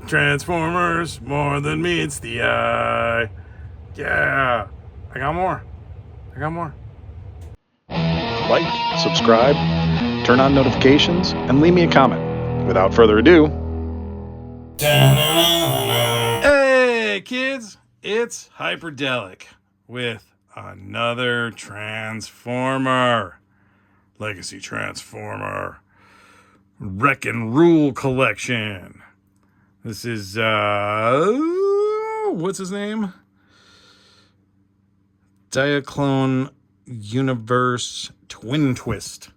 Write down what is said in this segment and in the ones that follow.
Transformers, more than meets the eye. Yeah. I got more. Like, subscribe, turn on notifications, and leave me a comment. Without further ado, Hey, kids. It's Hyperdellic with another Transformer. Legacy Transformer. Wreck and Rule Collection. This is, what's his name? Diaclone Universe Twin Twist.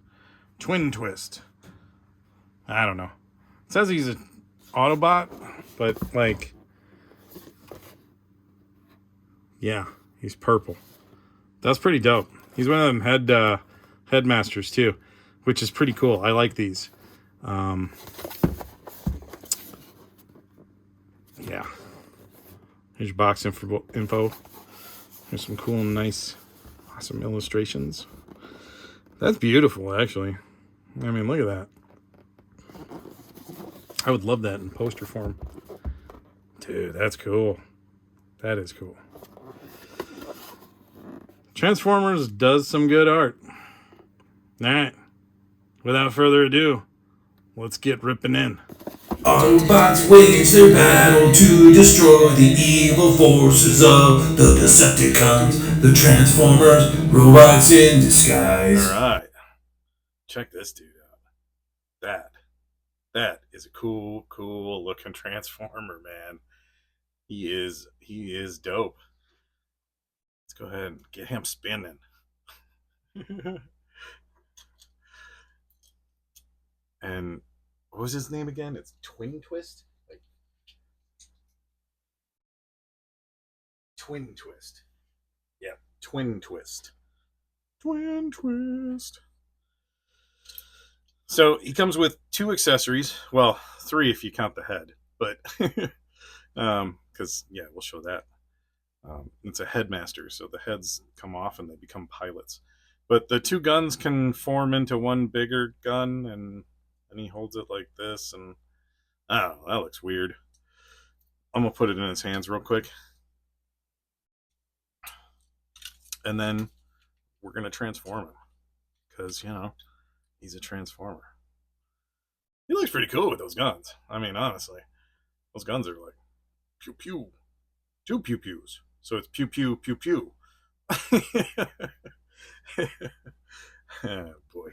I don't know. It says he's an Autobot, but like, yeah, he's purple. That's pretty dope. He's one of them headmasters too, which is pretty cool. I like these. Yeah. Here's your box info. There's some cool, nice, awesome illustrations. That's beautiful, actually. I mean, look at that. I would love that in poster form. Dude, that's cool. That is cool. Transformers does some good art. Alright. Without further ado, let's get ripping in. Autobots wage their battle to destroy the evil forces of the Decepticons, the Transformers, robots in disguise. Alright. Check this dude out. That is a cool looking Transformer, man. He is dope. Let's go ahead and get him spinning. And what was his name again? It's Twin Twist? Like Twin Twist. Yeah, Twin Twist. So he comes with 2 accessories. Well, 3 if you count the head. But because yeah, we'll show that. It's a headmaster, so the heads come off and they become pilots. But the 2 guns can form into one bigger gun, and he holds it like this, and I don't know, that looks weird. I'm gonna put it in his hands real quick, and then we're gonna transform him, because he's a transformer. He looks pretty cool with those guns. I mean, honestly, those guns are like pew pew, 2 pew pews, so it's pew pew pew pew. Oh, boy.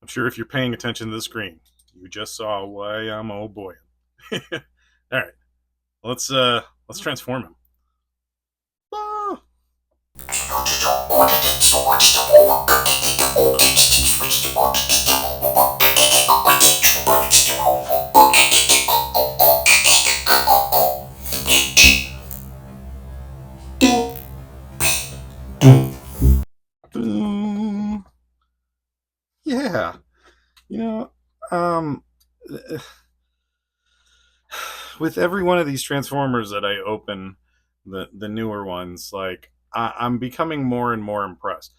I'm sure if you're paying attention to the screen, you just saw why I'm oh boy. All right, let's transform him. Ah. Yeah, with every one of these Transformers that I open, the newer ones, like I'm becoming more and more impressed.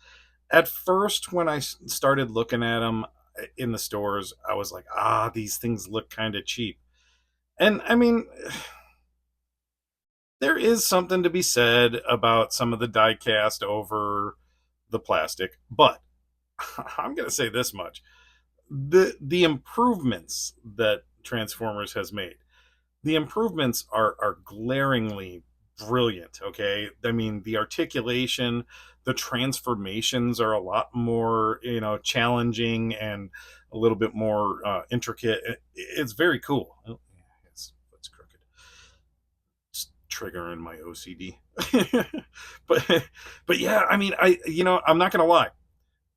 At first, when I started looking at them in the stores, I was like, these things look kind of cheap. And I mean, there is something to be said about some of the die cast over the plastic, but I'm going to say this much. The improvements that Transformers has made, the improvements are glaringly brilliant. Okay, I mean, the articulation, the transformations are a lot more challenging and a little bit more intricate. It's very cool. Oh, it's crooked. It's triggering my OCD. but yeah, I mean, I'm not gonna lie.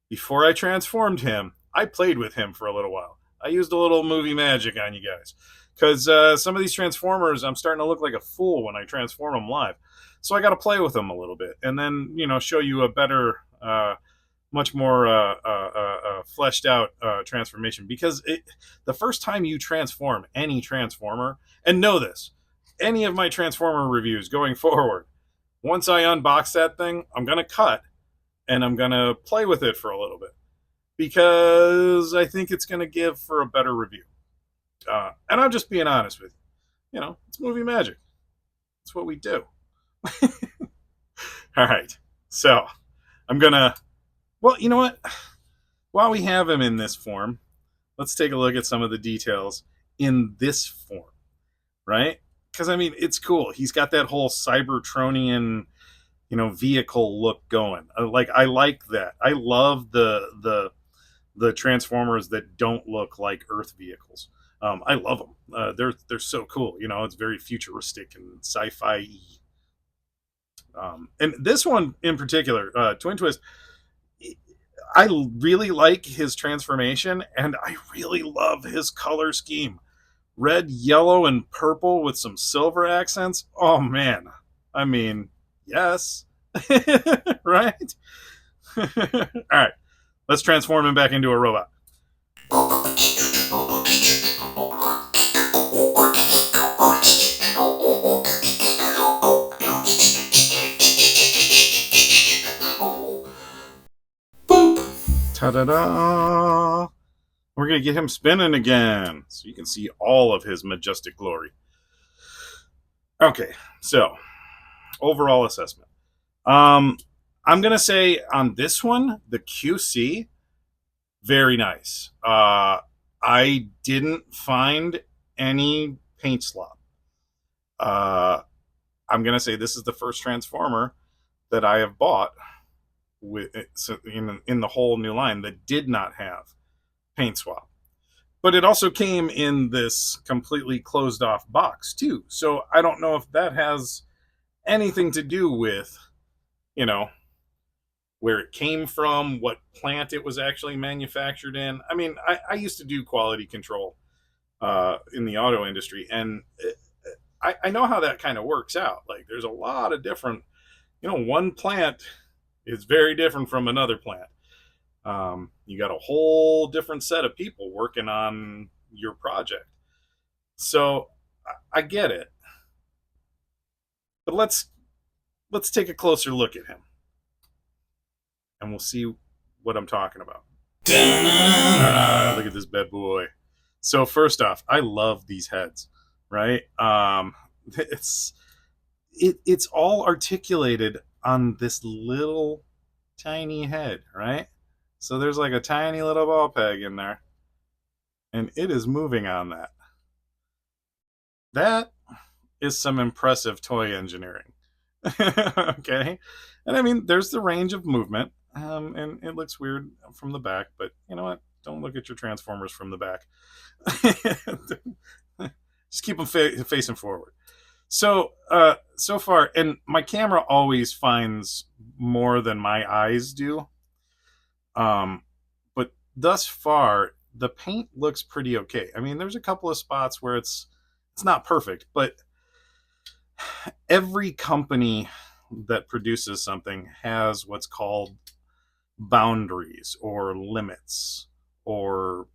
Before I transformed him, I played with him for a little while. I used a little movie magic on you guys, because some of these Transformers, I'm starting to look like a fool when I transform them live. So I got to play with them a little bit, and then show you a better, much more fleshed out transformation. Because the first time you transform any Transformer, and know this, any of my Transformer reviews going forward, once I unbox that thing, I'm gonna cut and I'm gonna play with it for a little bit, because I think it's going to give for a better review. And I'm just being honest with you. You know, it's movie magic. It's what we do. All right. So I'm gonna. Well, you know what? While we have him in this form, let's take a look at some of the details in this form, right? Because I mean, it's cool. He's got that whole Cybertronian, vehicle look going. I like that. I love the Transformers that don't look like Earth vehicles. I love them. They're so cool. It's very futuristic and sci-fi. And this one in particular, Twin Twist, I really like his transformation, and I really love his color scheme. Red, yellow, and purple with some silver accents. Oh man, I mean, yes, right? All right, let's transform him back into a robot. Boop. Ta-da-da! We're going to get him spinning again so you can see all of his majestic glory. Okay, so overall assessment. I'm going to say on this one, the QC, very nice. I didn't find any paint slop. I'm going to say this is the first Transformer that I have bought in the whole new line that did not have paint swap. But it also came in this completely closed off box too. So I don't know if that has anything to do with, where it came from, what plant it was actually manufactured in. I mean, I used to do quality control in the auto industry, and I know how that kind of works out. Like, there's a lot of different, one plant is very different from another plant. You got a whole different set of people working on your project. So I get it. But let's take a closer look at him. And we'll see what I'm talking about. Look at this bad boy. So first off, I love these heads, right? It's all articulated on this little tiny head, right? So there's like a tiny little ball peg in there, and it is moving on that. That is some impressive toy engineering. Okay, and I mean, there's the range of movement, and it looks weird from the back, but you know what? Don't look at your Transformers from the back. Just keep them facing forward. So, so far, and my camera always finds more than my eyes do. But thus far, the paint looks pretty okay. I mean, there's a couple of spots where it's not perfect, but every company that produces something has what's called boundaries or limits or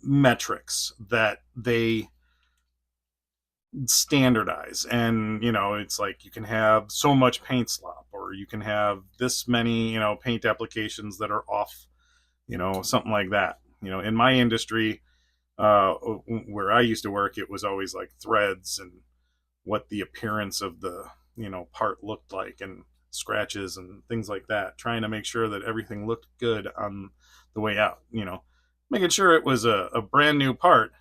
metrics that they standardize. And it's like you can have so much paint slop, or you can have this many paint applications that are off, something like that. In my industry, where I used to work, it was always like threads and what the appearance of the part looked like, and scratches and things like that, trying to make sure that everything looked good on the way out, making sure it was a brand new part,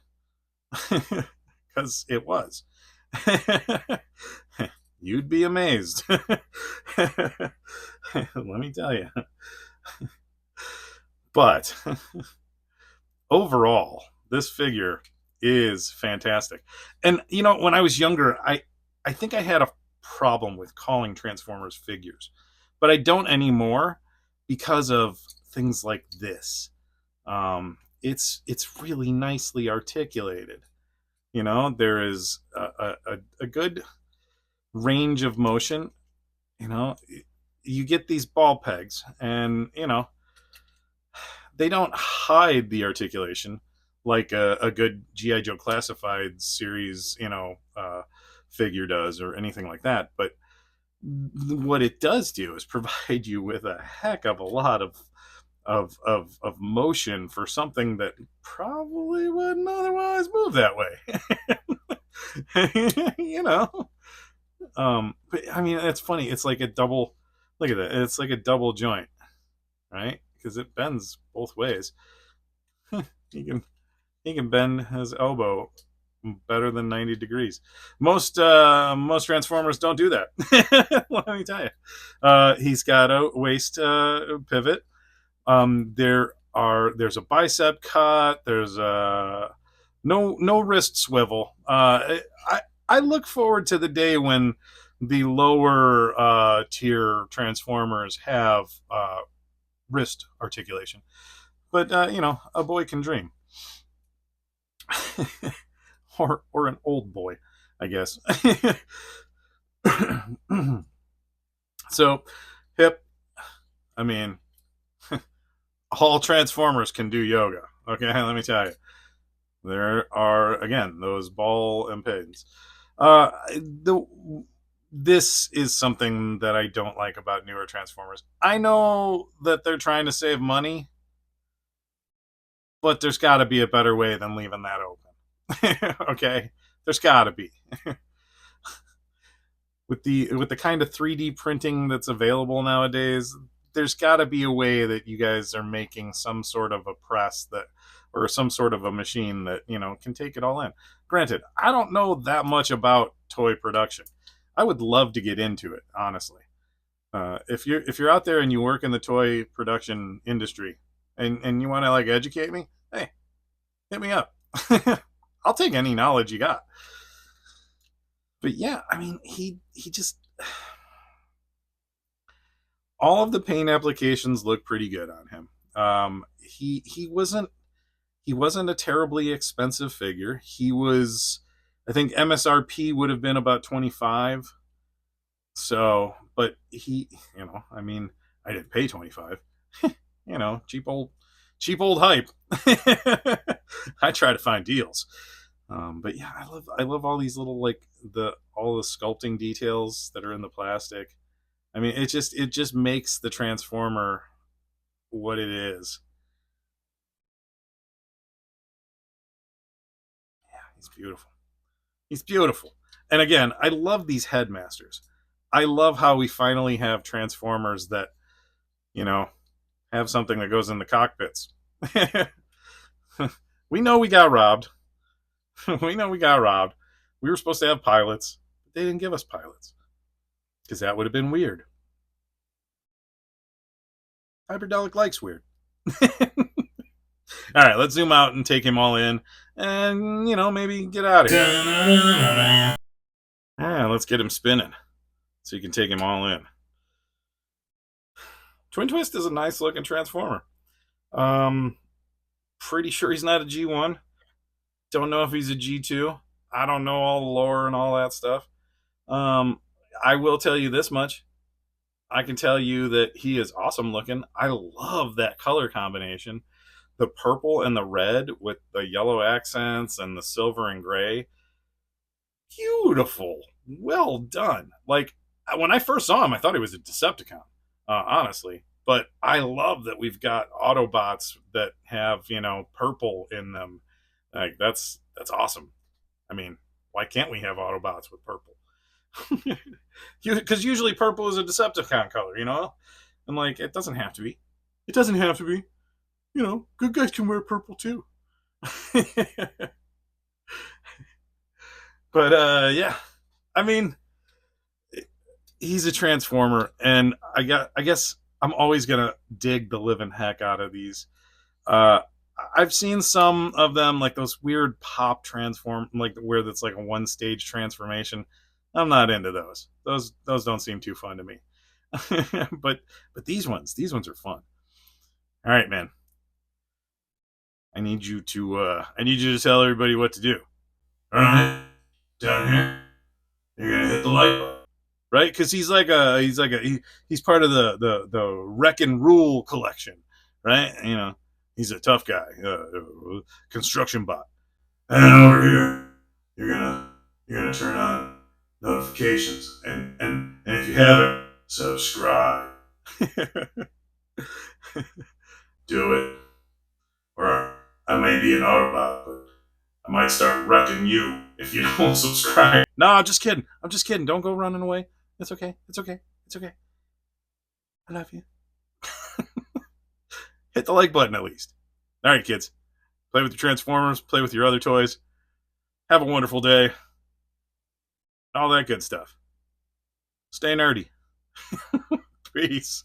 because it was. You'd be amazed. Let me tell you. But overall, this figure is fantastic. And when I was younger, I think I had a problem with calling Transformers figures, but I don't anymore because of things like this. It's really nicely articulated. There is a good range of motion. You get these ball pegs, and they don't hide the articulation like a good GI Joe Classified series figure does, or anything like that. But what it does do is provide you with a heck of a lot of of motion for something that probably wouldn't otherwise move that way. you know. But I mean, it's funny. It's like a double. Look at that. It's like a double joint, right? Because it bends both ways. he can he can bend his elbow better than 90 degrees. Most transformers don't do that. Let me tell you. He's got a waist pivot. There's a bicep cut. There's no wrist swivel. I look forward to the day when the lower tier transformers have wrist articulation. But a boy can dream. or an old boy, I guess. So, hip. I mean, all transformers can do yoga. Okay, let me tell you. There are again those ball and pins. The This is something that I don't like about newer transformers. I know that they're trying to save money, but there's got to be a better way than leaving that open. Okay, there's got to be. With the kind of 3D printing that's available nowadays, there's got to be a way that you guys are making some sort of a press that, or some sort of a machine that can take it all in. Granted, I don't know that much about toy production. I would love to get into it, honestly. If you're out there and you work in the toy production industry and you want to like educate me, hey, hit me up. I'll take any knowledge you got. But yeah, I mean, he just all of the paint applications look pretty good on him. He wasn't a terribly expensive figure. He was, I think MSRP would have been about 25. So, but I mean, I didn't pay 25. Cheap old hype. I try to find deals. But yeah, I love all these little all the sculpting details that are in the plastic. I mean, it just makes the transformer what it is. Yeah, he's beautiful. He's beautiful. And again, I love these headmasters. I love how we finally have transformers that, have something that goes in the cockpits. We know we got robbed. We know we got robbed. We were supposed to have pilots, but they didn't give us pilots because that would have been weird. Hyperdellic likes weird. All right, let's zoom out and take him all in and, maybe get out of here. Yeah, let's get him spinning so you can take him all in. Twin Twist is a nice looking transformer. Pretty sure he's not a G1. Don't know if he's a G2. I don't know all the lore and all that stuff. I will tell you this much. I can tell you that he is awesome looking. I love that color combination. The purple and the red with the yellow accents and the silver and gray. Beautiful. Well done. Like, when I first saw him, I thought he was a Decepticon, honestly. But I love that we've got Autobots that have, purple in them. Like, that's awesome. I mean, why can't we have Autobots with purple? Because usually purple is a Decepticon color, And like, it doesn't have to be. It doesn't have to be. Good guys can wear purple too. But yeah, I mean, he's a transformer, and I guess I'm always gonna dig the living heck out of these. I've seen some of them, like those weird pop transform, like where that's like a one stage transformation. I'm not into those. Those don't seem too fun to me. but these ones are fun. All right, man. I need you to tell everybody what to do. All right, down here, you're gonna hit the like button, right? Because he's part of the Wreck and Rule collection, right? He's a tough guy, construction bot. And over here, you're gonna turn on notifications, and if you haven't, subscribe. do it. Or I may be an Autobot, but I might start wrecking you if you don't subscribe. No, I'm just kidding. I'm just kidding. Don't go running away. It's okay. It's okay. It's okay. I love you. Hit the like button at least. All right, kids. Play with your Transformers. Play with your other toys. Have a wonderful day. All that good stuff. Stay nerdy. Peace.